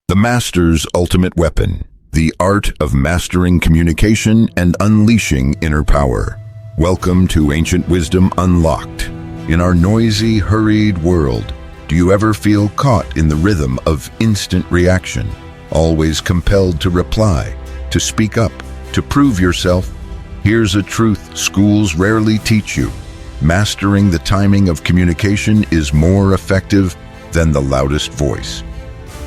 The Master's Ultimate Weapon, the art of mastering communication and unleashing inner power. Welcome to Ancient Wisdom Unlocked. In our noisy, hurried world, do you ever feel caught in the rhythm of instant reaction, always compelled to reply, to speak up, to prove yourself? Here's a truth schools rarely teach you. Mastering the timing of communication is more effective than the loudest voice.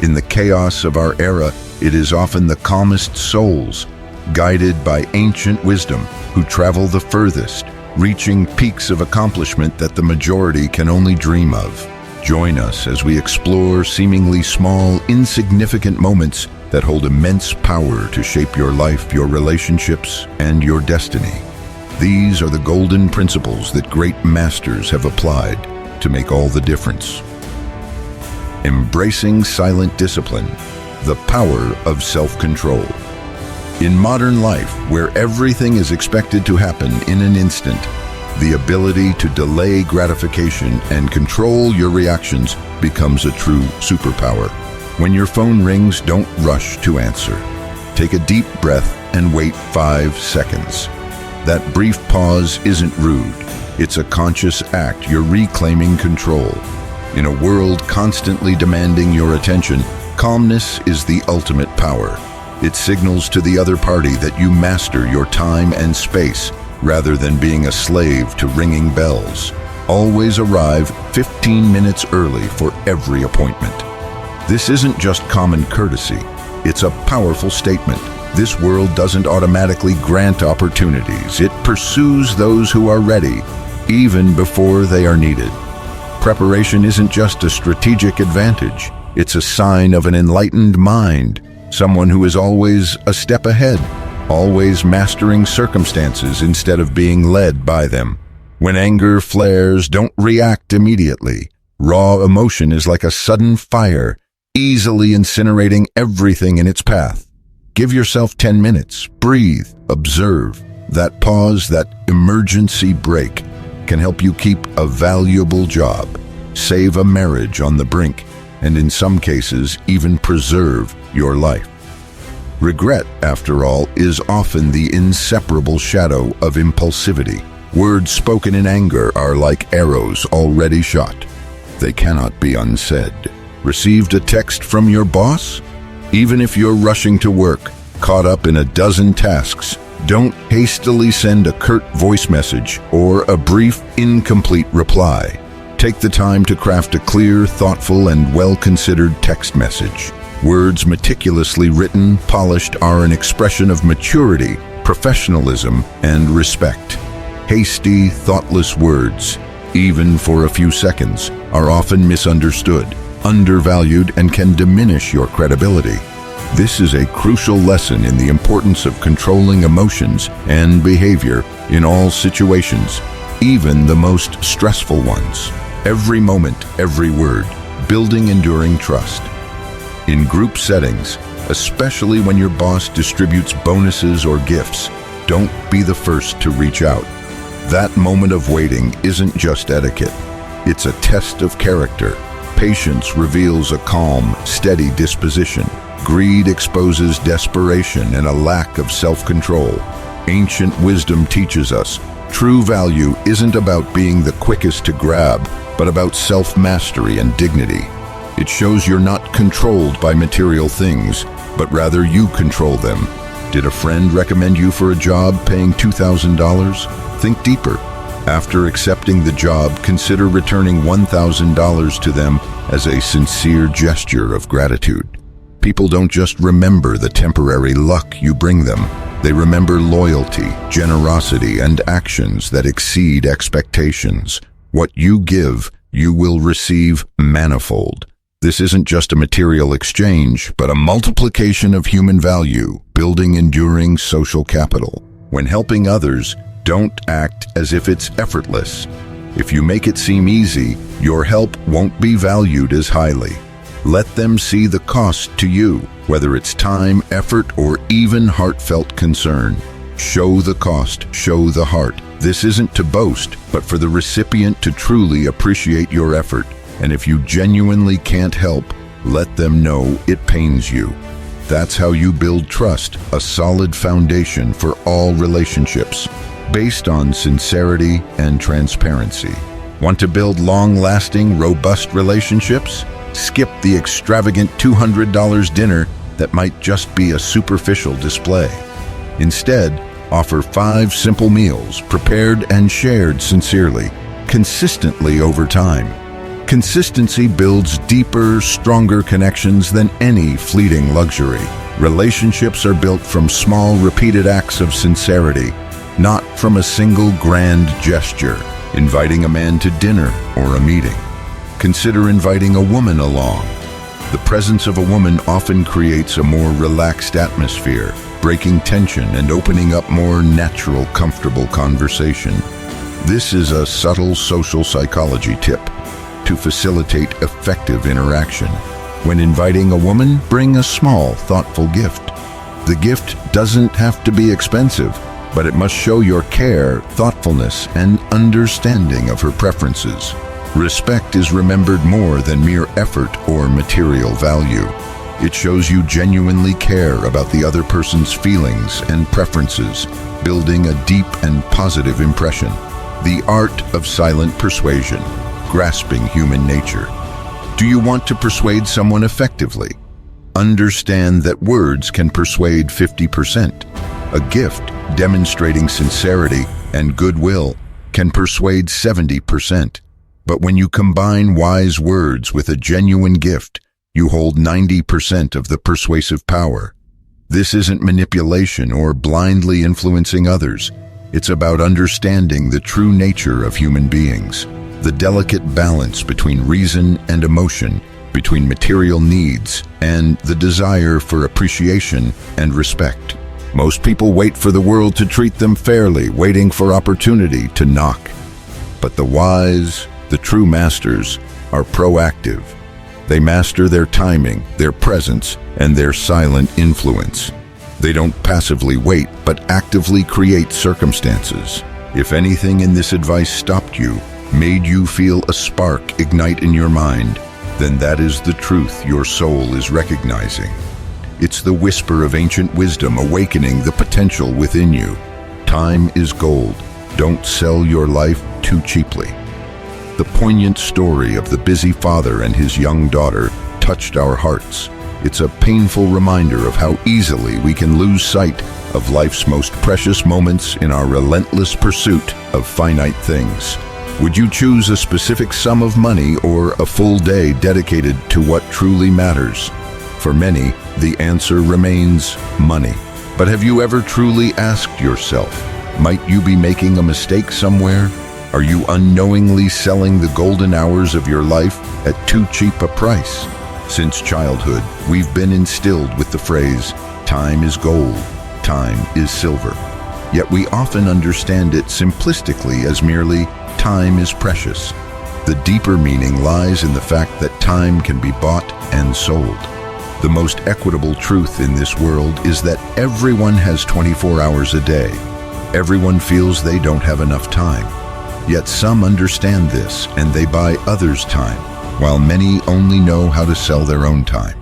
In the chaos of our era, it is often the calmest souls, guided by ancient wisdom, who travel the furthest, reaching peaks of accomplishment that the majority can only dream of. Join us as we explore seemingly small, insignificant moments that hold immense power to shape your life, your relationships, and your destiny. These are the golden principles that great masters have applied to make all the difference. Embracing silent discipline, the power of self-control. In modern life, where everything is expected to happen in an instant, the ability to delay gratification and control your reactions becomes a true superpower. When your phone rings, don't rush to answer. Take a deep breath and wait 5 seconds. That brief pause isn't rude. It's a conscious act. You're reclaiming control. In a world constantly demanding your attention, calmness is the ultimate power. It signals to the other party that you master your time and space, rather than being a slave to ringing bells. Always arrive 15 minutes early for every appointment. This isn't just common courtesy, it's a powerful statement. This world doesn't automatically grant opportunities. It pursues those who are ready, even before they are needed. Preparation isn't just a strategic advantage, it's a sign of an enlightened mind, someone who is always a step ahead, always mastering circumstances instead of being led by them. When anger flares, don't react immediately. Raw emotion is like a sudden fire, easily incinerating everything in its path. Give yourself 10 minutes, breathe, observe. That pause, that emergency break, can help you keep a valuable job, save a marriage on the brink, and in some cases, even preserve your life. Regret, after all, is often the inseparable shadow of impulsivity. Words spoken in anger are like arrows already shot. They cannot be unsaid. Received a text from your boss? Even if you're rushing to work, caught up in a dozen tasks, don't hastily send a curt voice message or a brief, incomplete reply. Take the time to craft a clear, thoughtful, and well-considered text message. Words meticulously written, polished, are an expression of maturity, professionalism, and respect. Hasty, thoughtless words, even for a few seconds, are often misunderstood, undervalued, and can diminish your credibility. This is a crucial lesson in the importance of controlling emotions and behavior in all situations, even the most stressful ones. Every moment, every word, building enduring trust. In group settings, especially when your boss distributes bonuses or gifts, don't be the first to reach out. That moment of waiting isn't just etiquette. It's a test of character. Patience reveals a calm, steady disposition. Greed exposes desperation and a lack of self-control. Ancient wisdom teaches us, true value isn't about being the quickest to grab, but about self-mastery and dignity. It shows you're not controlled by material things, but rather you control them. Did a friend recommend you for a job paying $2,000? Think deeper. After accepting the job, consider returning $1,000 to them as a sincere gesture of gratitude. People don't just remember the temporary luck you bring them. They remember loyalty, generosity, and actions that exceed expectations. What you give, you will receive manifold. This isn't just a material exchange, but a multiplication of human value, building enduring social capital. When helping others, don't act as if it's effortless. If you make it seem easy, your help won't be valued as highly. Let them see the cost to you, whether it's time, effort, or even heartfelt concern. Show the cost, show the heart. This isn't to boast, but for the recipient to truly appreciate your effort. And if you genuinely can't help, Let them know it pains you. That's how you build trust, a solid foundation for all relationships, based on sincerity and transparency. Want to build long-lasting, robust relationships? Skip the extravagant $200 dinner that might just be a superficial display. Instead, offer 5 simple meals prepared and shared sincerely, consistently over time. Consistency builds deeper, stronger connections than any fleeting luxury. Relationships are built from small, repeated acts of sincerity, not from a single grand gesture. Inviting a man to dinner or a meeting. Consider inviting a woman along. The presence of a woman often creates a more relaxed atmosphere, breaking tension and opening up more natural, comfortable conversation. This is a subtle social psychology tip to facilitate effective interaction. When inviting a woman, bring a small, thoughtful gift. The gift doesn't have to be expensive, but it must show your care, thoughtfulness, and understanding of her preferences. Respect is remembered more than mere effort or material value. It shows you genuinely care about the other person's feelings and preferences, building a deep and positive impression. The art of silent persuasion, grasping human nature. Do you want to persuade someone effectively? Understand that words can persuade 50%. A gift demonstrating sincerity and goodwill can persuade 70%. But when you combine wise words with a genuine gift, you hold 90% of the persuasive power. This isn't manipulation or blindly influencing others. It's about understanding the true nature of human beings, the delicate balance between reason and emotion, between material needs and the desire for appreciation and respect. Most people wait for the world to treat them fairly, waiting for opportunity to knock. But the wise, the true masters, are proactive. They master their timing, their presence, and their silent influence. They don't passively wait, but actively create circumstances. If anything in this advice stopped you, made you feel a spark ignite in your mind, then that is the truth your soul is recognizing. It's the whisper of ancient wisdom awakening the potential within you. Time is gold. Don't sell your life too cheaply. The poignant story of the busy father and his young daughter touched our hearts. It's a painful reminder of how easily we can lose sight of life's most precious moments in our relentless pursuit of finite things. Would you choose a specific sum of money or a full day dedicated to what truly matters? For many, the answer remains money. But have you ever truly asked yourself, might you be making a mistake somewhere? Are you unknowingly selling the golden hours of your life at too cheap a price? Since childhood, we've been instilled with the phrase, time is gold, time is silver. Yet we often understand it simplistically as merely, time is precious. The deeper meaning lies in the fact that time can be bought and sold. The most equitable truth in this world is that everyone has 24 hours a day. Everyone feels they don't have enough time. Yet some understand this and they buy others' time, while many only know how to sell their own time.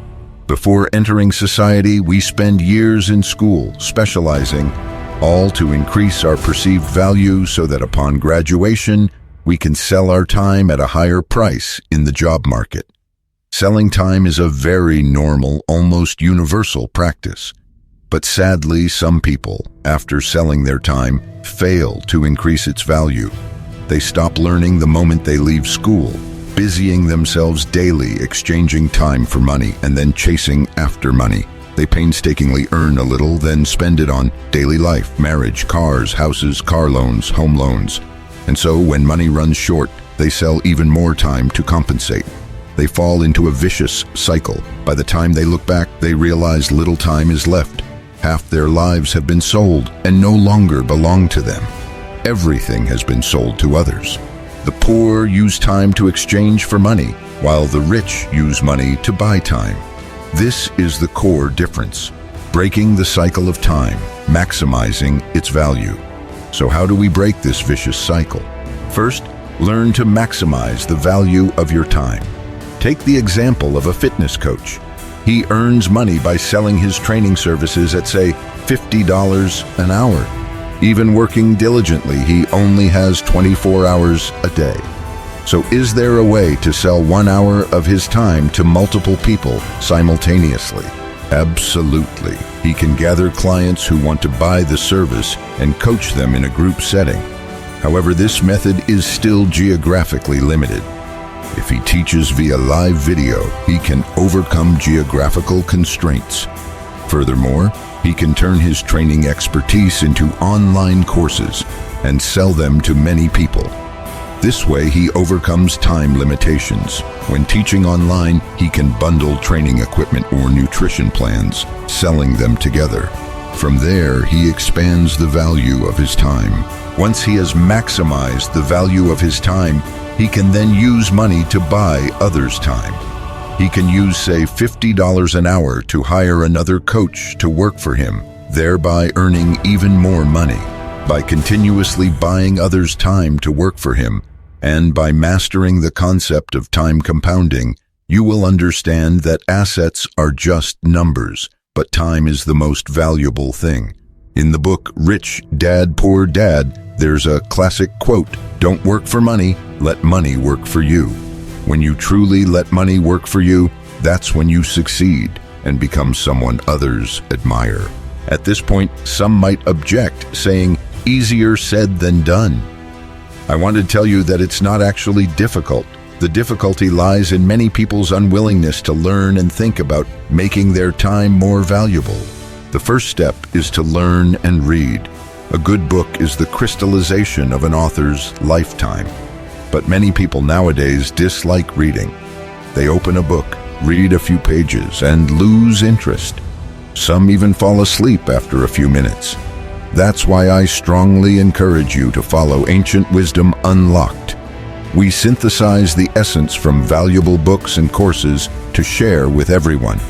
Before entering society, we spend years in school, specializing, all to increase our perceived value so that upon graduation, we can sell our time at a higher price in the job market. Selling time is a very normal, almost universal practice. But sadly, some people, after selling their time, fail to increase its value. They stop learning the moment they leave school, busying themselves daily, exchanging time for money, and then chasing after money. They painstakingly earn a little, then spend it on daily life, marriage, cars, houses, car loans, home loans. And so when money runs short, they sell even more time to compensate. They fall into a vicious cycle. By the time they look back, they realize little time is left. Half their lives have been sold and no longer belong to them. Everything has been sold to others. The poor use time to exchange for money, while the rich use money to buy time. This is the core difference, breaking the cycle of time, maximizing its value. So how do we break this vicious cycle? First, learn to maximize the value of your time. Take the example of a fitness coach. He earns money by selling his training services at, say, $50 an hour. Even working diligently, he only has 24 hours a day. So is there a way to sell 1 hour of his time to multiple people simultaneously? Absolutely. He can gather clients who want to buy the service and coach them in a group setting. However, this method is still geographically limited. If he teaches via live video, he can overcome geographical constraints. Furthermore, he can turn his training expertise into online courses and sell them to many people. This way, he overcomes time limitations. When teaching online, he can bundle training equipment or nutrition plans, selling them together. From there, he expands the value of his time. Once he has maximized the value of his time, he can then use money to buy others' time. He can use, say, $50 an hour to hire another coach to work for him, thereby earning even more money. By continuously buying others' time to work for him, and by mastering the concept of time compounding, you will understand that assets are just numbers, but time is the most valuable thing. In the book Rich Dad, Poor Dad, there's a classic quote, "Don't work for money, let money work for you." When you truly let money work for you, that's when you succeed and become someone others admire. At this point, some might object, saying, "Easier said than done." I want to tell you that it's not actually difficult. The difficulty lies in many people's unwillingness to learn and think about making their time more valuable. The first step is to learn and read. A good book is the crystallization of an author's lifetime. But many people nowadays dislike reading. They open a book, read a few pages, and lose interest. Some even fall asleep after a few minutes. That's why I strongly encourage you to follow Ancient Wisdom Unlocked. We synthesize the essence from valuable books and courses to share with everyone.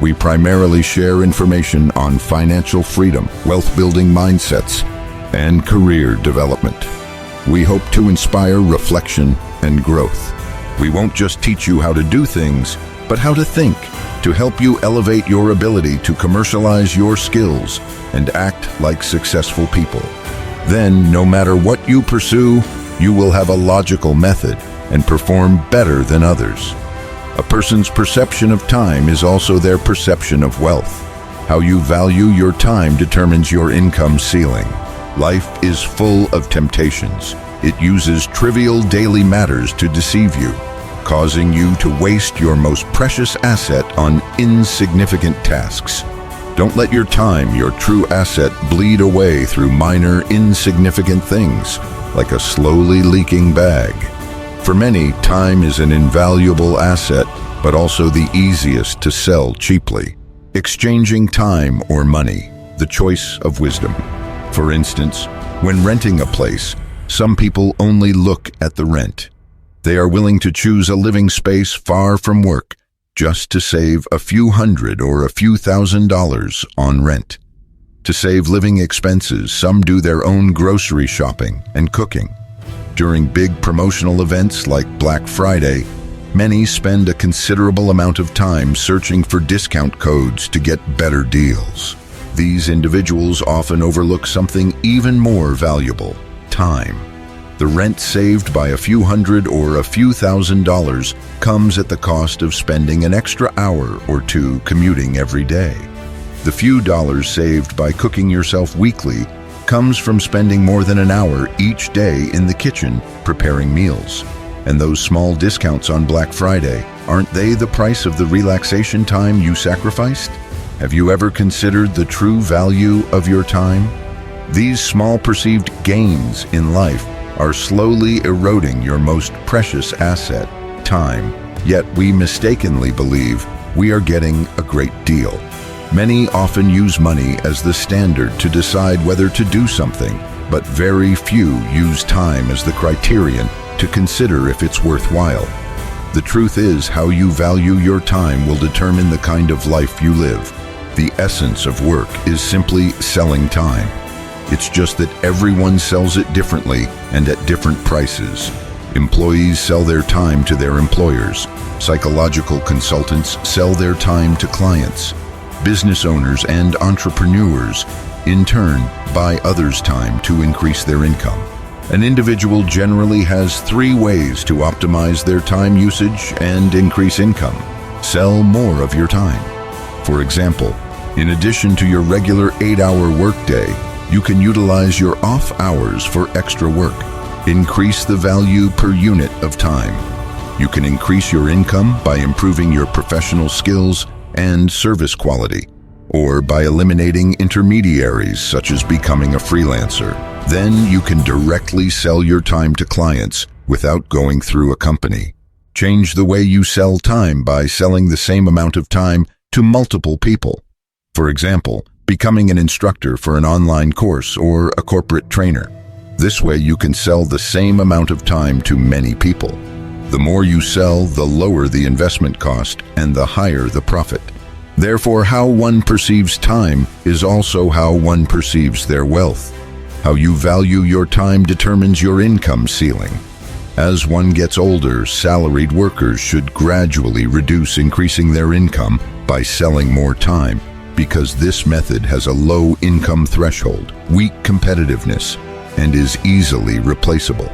We primarily share information on financial freedom, wealth-building mindsets, and career development. We hope to inspire reflection and growth. We won't just teach you how to do things, but how to think, to help you elevate your ability to commercialize your skills and act like successful people. Then, no matter what you pursue, you will have a logical method and perform better than others. A person's perception of time is also their perception of wealth. How you value your time determines your income ceiling. Life is full of temptations. It uses trivial daily matters to deceive you, causing you to waste your most precious asset on insignificant tasks. Don't let your time, your true asset, bleed away through minor, insignificant things, like a slowly leaking bag. For many, time is an invaluable asset, but also the easiest to sell cheaply. Exchanging time or money, the choice of wisdom. For instance, when renting a place, some people only look at the rent. They are willing to choose a living space far from work just to save a few hundred or a few $1,000s on rent. To save living expenses, some do their own grocery shopping and cooking. During big promotional events like Black Friday, many spend a considerable amount of time searching for discount codes to get better deals. These individuals often overlook something even more valuable: time. The rent saved by a few hundred or a few $1,000s comes at the cost of spending an extra hour or two commuting every day. The few dollars saved by cooking yourself weekly comes from spending more than an hour each day in the kitchen preparing meals. And those small discounts on Black Friday, aren't they the price of the relaxation time you sacrificed? Have you ever considered the true value of your time? These small perceived gains in life are slowly eroding your most precious asset, time. Yet we mistakenly believe we are getting a great deal. Many often use money as the standard to decide whether to do something, but very few use time as the criterion to consider if it's worthwhile. The truth is, how you value your time will determine the kind of life you live. The essence of work is simply selling time. It's just that everyone sells it differently and at different prices. Employees sell their time to their employers. Psychological consultants sell their time to clients. Business owners and entrepreneurs, in turn, buy others' time to increase their income. An individual generally has 3 ways to optimize their time usage and increase income. Sell more of your time. For example, in addition to your regular 8-hour workday, you can utilize your off hours for extra work. Increase the value per unit of time. You can increase your income by improving your professional skills and service quality, or by eliminating intermediaries such as becoming a freelancer. Then you can directly sell your time to clients without going through a company. Change the way you sell time by selling the same amount of time to multiple people. For example, becoming an instructor for an online course or a corporate trainer. This way you can sell the same amount of time to many people. The more you sell, the lower the investment cost and the higher the profit. Therefore, how one perceives time is also how one perceives their wealth. How you value your time determines your income ceiling. As one gets older, salaried workers should gradually reduce increasing their income by selling more time, because this method has a low income threshold, weak competitiveness, and is easily replaceable.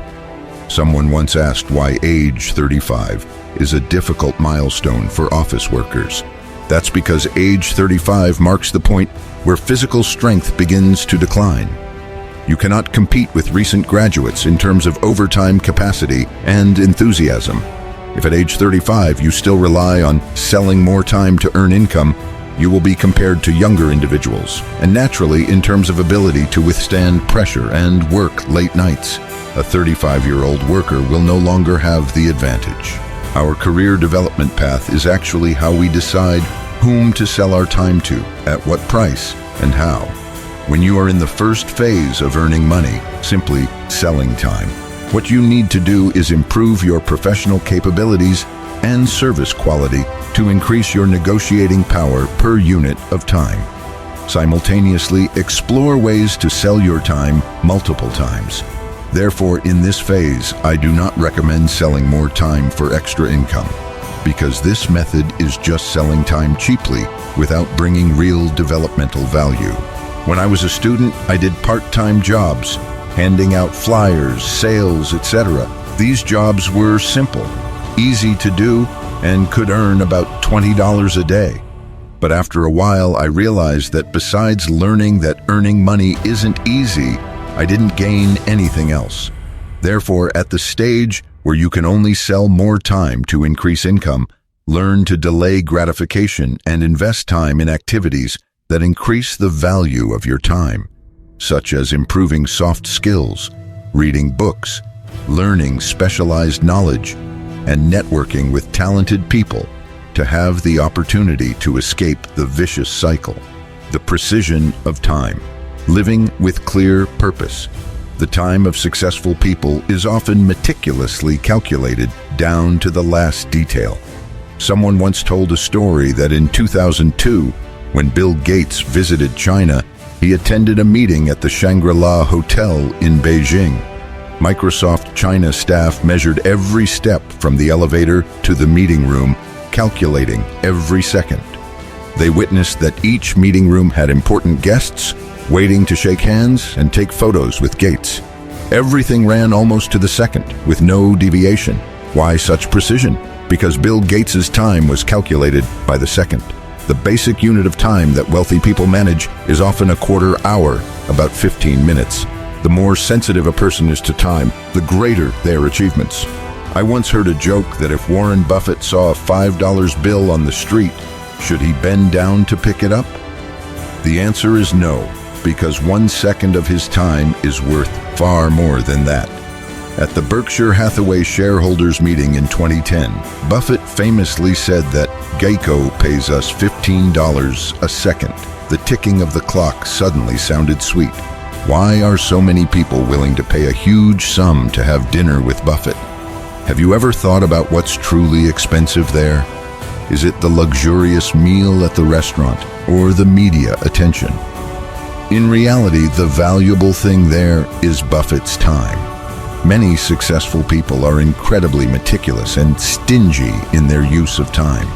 Someone once asked why age 35 is a difficult milestone for office workers. That's because age 35 marks the point where physical strength begins to decline. You cannot compete with recent graduates in terms of overtime capacity and enthusiasm. If at age 35 you still rely on selling more time to earn income, you will be compared to younger individuals, and naturally in terms of ability to withstand pressure and work late nights. A 35-year-old worker will no longer have the advantage. Our career development path is actually how we decide whom to sell our time to, at what price, and how. When you are in the first phase of earning money, simply selling time, what you need to do is improve your professional capabilities and service quality to increase your negotiating power per unit of time. Simultaneously, explore ways to sell your time multiple times. Therefore, in this phase, I do not recommend selling more time for extra income, because this method is just selling time cheaply without bringing real developmental value. When I was a student, I did part-time jobs, handing out flyers, sales, etc. These jobs were simple, easy to do, and could earn about $20 a day. But after a while, I realized that besides learning that earning money isn't easy, I didn't gain anything else. Therefore, at the stage where you can only sell more time to increase income, learn to delay gratification and invest time in activities that increase the value of your time, such as improving soft skills, reading books, learning specialized knowledge, and networking with talented people to have the opportunity to escape the vicious cycle. The precision of time. Living with clear purpose. The time of successful people is often meticulously calculated down to the last detail. Someone once told a story that in 2002, when Bill Gates visited China, he attended a meeting at the Shangri-La Hotel in Beijing. Microsoft China staff measured every step from the elevator to the meeting room, calculating every second. They witnessed that each meeting room had important guests waiting to shake hands and take photos with Gates. Everything ran almost to the second, with no deviation. Why such precision? Because Bill Gates's time was calculated by the second. The basic unit of time that wealthy people manage is often a quarter hour, about 15 minutes. The more sensitive a person is to time, the greater their achievements. I once heard a joke that if Warren Buffett saw a $5 bill on the street, should he bend down to pick it up? The answer is no, because 1 second of his time is worth far more than that. At the Berkshire Hathaway shareholders meeting in 2010, Buffett famously said that Geico pays us $15 a second. The ticking of the clock suddenly sounded sweet. Why are so many people willing to pay a huge sum to have dinner with Buffett? Have you ever thought about what's truly expensive there? Is it the luxurious meal at the restaurant or the media attention? In reality, the valuable thing there is Buffett's time. Many successful people are incredibly meticulous and stingy in their use of time.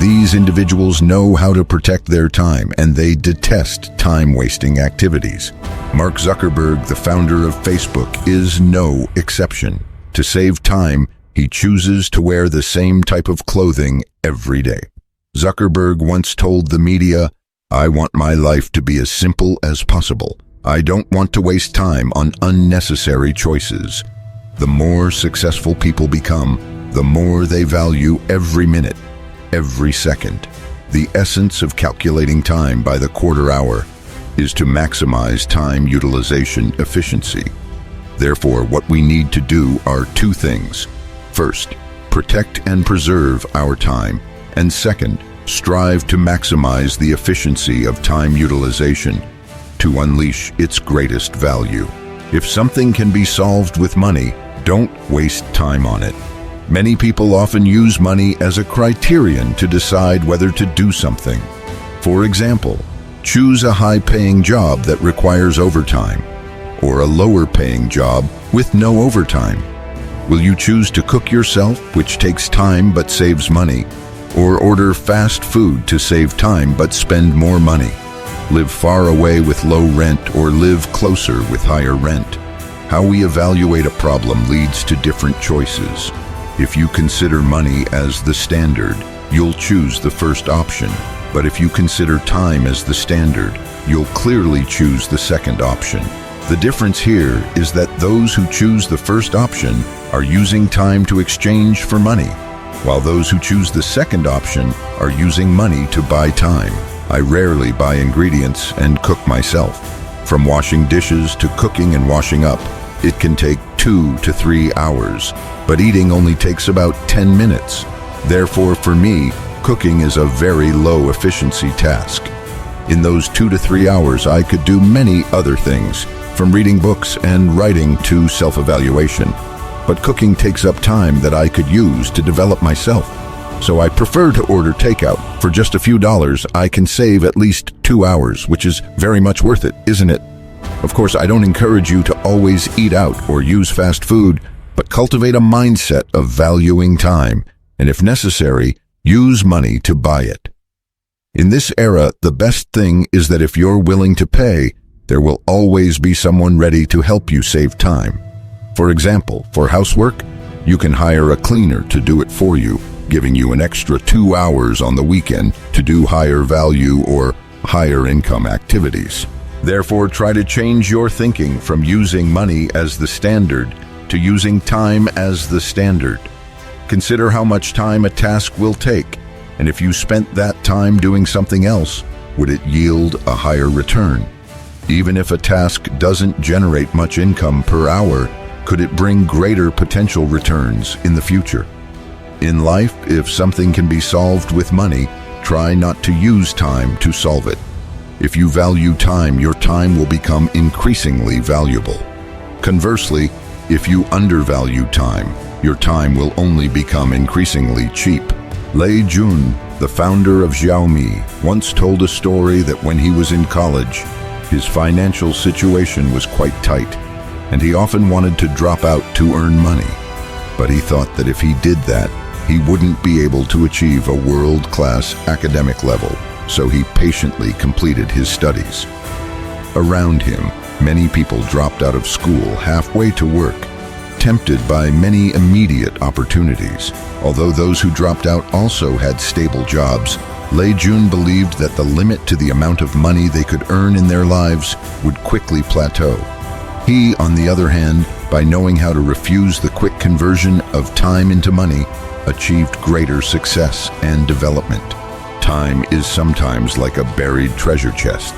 These individuals know how to protect their time, and they detest time-wasting activities. Mark Zuckerberg, the founder of Facebook, is no exception. To save time, he chooses to wear the same type of clothing every day. Zuckerberg once told the media, "I want my life to be as simple as possible. I don't want to waste time on unnecessary choices." The more successful people become, the more they value every minute, every second. The essence of calculating time by the quarter hour is to maximize time utilization efficiency. Therefore, what we need to do are two things. First, protect and preserve our time. And second, strive to maximize the efficiency of time utilization to unleash its greatest value. If something can be solved with money, don't waste time on it. Many people often use money as a criterion to decide whether to do something. For example, choose a high-paying job that requires overtime, or a lower-paying job with no overtime. Will you choose to cook yourself, which takes time but saves money, or order fast food to save time but spend more money? Live far away with low rent or live closer with higher rent? How we evaluate a problem leads to different choices. If you consider money as the standard, you'll choose the first option. But if you consider time as the standard, you'll clearly choose the second option. The difference here is that those who choose the first option are using time to exchange for money, while those who choose the second option are using money to buy time. I rarely buy ingredients and cook myself. From washing dishes to cooking and washing up, it can take 2 to 3 hours, but eating only takes about 10 minutes. Therefore, for me, cooking is a very low efficiency task. In those 2 to 3 hours, I could do many other things, from reading books and writing to self-evaluation. But cooking takes up time that I could use to develop myself. So I prefer to order takeout. For just a few dollars, I can save at least 2 hours, which is very much worth it, isn't it? Of course, I don't encourage you to always eat out or use fast food, but cultivate a mindset of valuing time, and if necessary, use money to buy it. In this era, the best thing is that if you're willing to pay, there will always be someone ready to help you save time. For example, for housework, you can hire a cleaner to do it for you, giving you an extra 2 hours on the weekend to do higher value or higher income activities. Therefore, try to change your thinking from using money as the standard to using time as the standard. Consider how much time a task will take, and if you spent that time doing something else, would it yield a higher return? Even if a task doesn't generate much income per hour, could it bring greater potential returns in the future? In life, if something can be solved with money, try not to use time to solve it. If you value time, your time will become increasingly valuable. Conversely, if you undervalue time, your time will only become increasingly cheap. Lei Jun, the founder of Xiaomi, once told a story that when he was in college, his financial situation was quite tight, and he often wanted to drop out to earn money. But he thought that if he did that, he wouldn't be able to achieve a world-class academic level, so he patiently completed his studies. Around him, many people dropped out of school halfway to work, tempted by many immediate opportunities. Although those who dropped out also had stable jobs, Lei Jun believed that the limit to the amount of money they could earn in their lives would quickly plateau. He, on the other hand, by knowing how to refuse the quick conversion of time into money, achieved greater success and development. Time is sometimes like a buried treasure chest.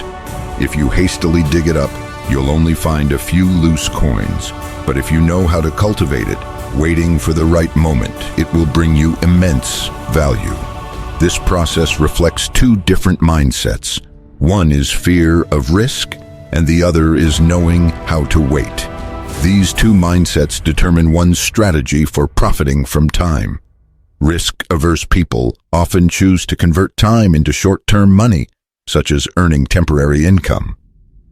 If you hastily dig it up, you'll only find a few loose coins. But if you know how to cultivate it, waiting for the right moment, it will bring you immense value. This process reflects two different mindsets. One is fear of risk, and the other is knowing how to wait. These two mindsets determine one's strategy for profiting from time. Risk-averse people often choose to convert time into short-term money, such as earning temporary income.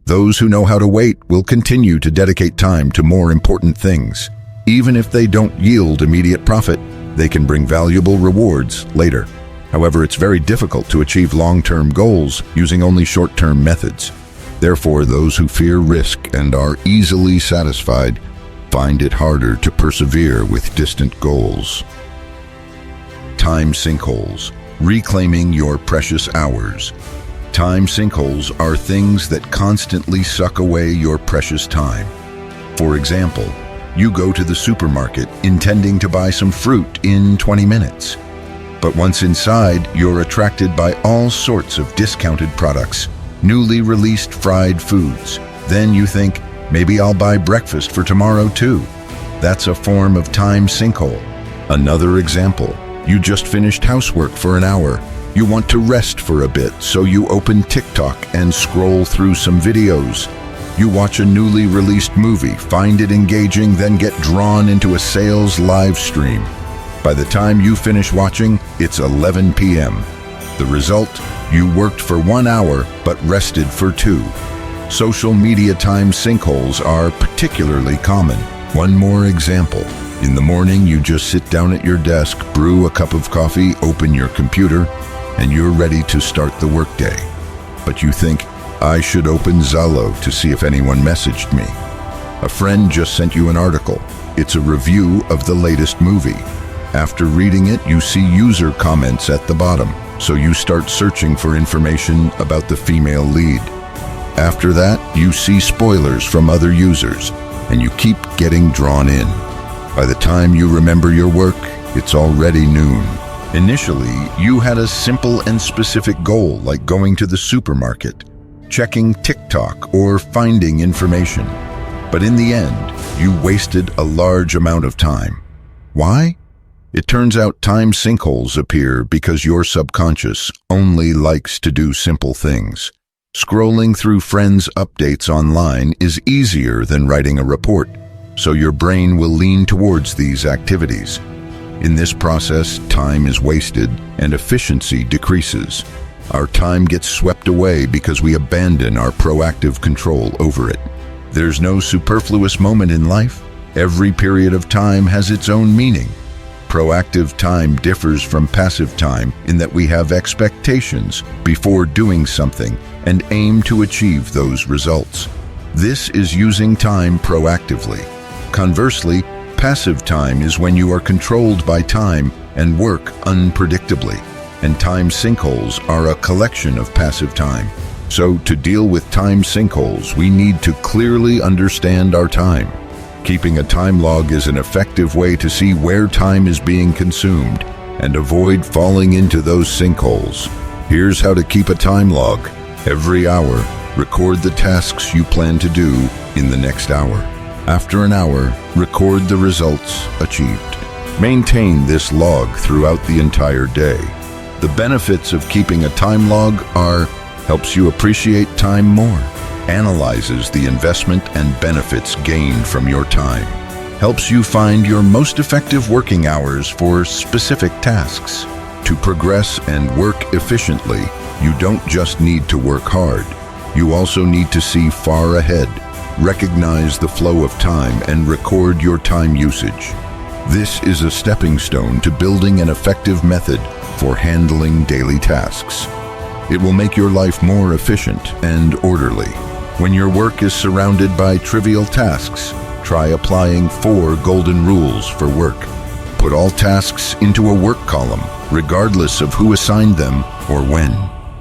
Those who know how to wait will continue to dedicate time to more important things. Even if they don't yield immediate profit, they can bring valuable rewards later. However, it's very difficult to achieve long-term goals using only short-term methods. Therefore, those who fear risk and are easily satisfied find it harder to persevere with distant goals. Time sinkholes. Reclaiming your precious hours. Time sinkholes are things that constantly suck away your precious time. For example, you go to the supermarket intending to buy some fruit in 20 minutes. But once inside, you're attracted by all sorts of discounted products, newly released fried foods. Then you think, maybe I'll buy breakfast for tomorrow too. That's a form of time sinkhole. Another example, you just finished housework for an hour. You want to rest for a bit, so you open TikTok and scroll through some videos. You watch a newly released movie, find it engaging, then get drawn into a sales live stream. By the time you finish watching, it's 11 p.m. The result? You worked for 1 hour, but rested for 2. Social media time sinkholes are particularly common. One more example. In the morning, you just sit down at your desk, brew a cup of coffee, open your computer, and you're ready to start the workday. But you think, I should open Zello to see if anyone messaged me. A friend just sent you an article. It's a review of the latest movie. After reading it, you see user comments at the bottom, so you start searching for information about the female lead. After that, you see spoilers from other users, and you keep getting drawn in. By the time you remember your work, it's already noon. Initially, you had a simple and specific goal, like going to the supermarket, checking TikTok, or finding information. But in the end, you wasted a large amount of time. Why? It turns out time sinkholes appear because your subconscious only likes to do simple things. Scrolling through friends' updates online is easier than writing a report, so your brain will lean towards these activities. In this process, time is wasted and efficiency decreases. Our time gets swept away because we abandon our proactive control over it. There's no superfluous moment in life. Every period of time has its own meaning. Proactive time differs from passive time in that we have expectations before doing something and aim to achieve those results. This is using time proactively. Conversely, passive time is when you are controlled by time and work unpredictably, and time sinkholes are a collection of passive time. So, to deal with time sinkholes, we need to clearly understand our time. Keeping a time log is an effective way to see where time is being consumed and avoid falling into those sinkholes. Here's how to keep a time log. Every hour, record the tasks you plan to do in the next hour. After an hour, record the results achieved. Maintain this log throughout the entire day. The benefits of keeping a time log are: helps you appreciate time more, analyzes the investment and benefits gained from your time, helps you find your most effective working hours for specific tasks. To progress and work efficiently, you don't just need to work hard. You also need to see far ahead, recognize the flow of time, and record your time usage. This is a stepping stone to building an effective method for handling daily tasks. It will make your life more efficient and orderly. When your work is surrounded by trivial tasks, try applying 4 golden rules for work. Put all tasks into a work column, regardless of who assigned them or when.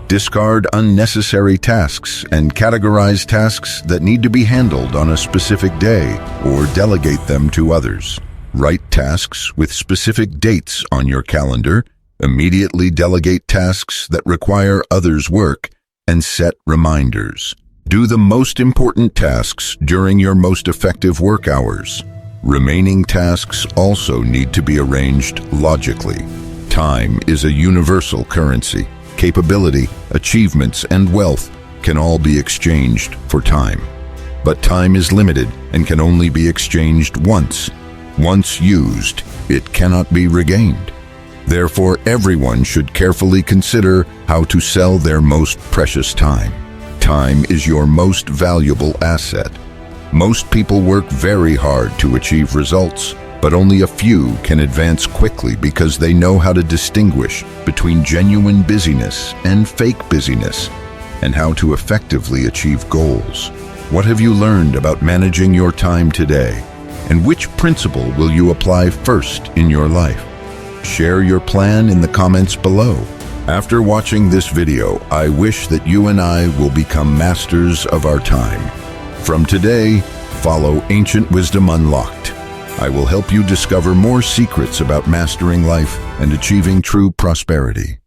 Discard unnecessary tasks and categorize tasks that need to be handled on a specific day or delegate them to others. Write tasks with specific dates on your calendar, immediately delegate tasks that require others' work, and set reminders. Do the most important tasks during your most effective work hours. Remaining tasks also need to be arranged logically. Time is a universal currency. Capability, achievements, and wealth can all be exchanged for time. But time is limited and can only be exchanged once. Once used, it cannot be regained. Therefore, everyone should carefully consider how to sell their most precious time. Time is your most valuable asset. Most people work very hard to achieve results, but only a few can advance quickly because they know how to distinguish between genuine busyness and fake busyness, and how to effectively achieve goals. What have you learned about managing your time today? And which principle will you apply first in your life? Share your plan in the comments below. After watching this video, I wish that you and I will become masters of our time. From today, follow Ancient Wisdom Unlocked. I will help you discover more secrets about mastering life and achieving true prosperity.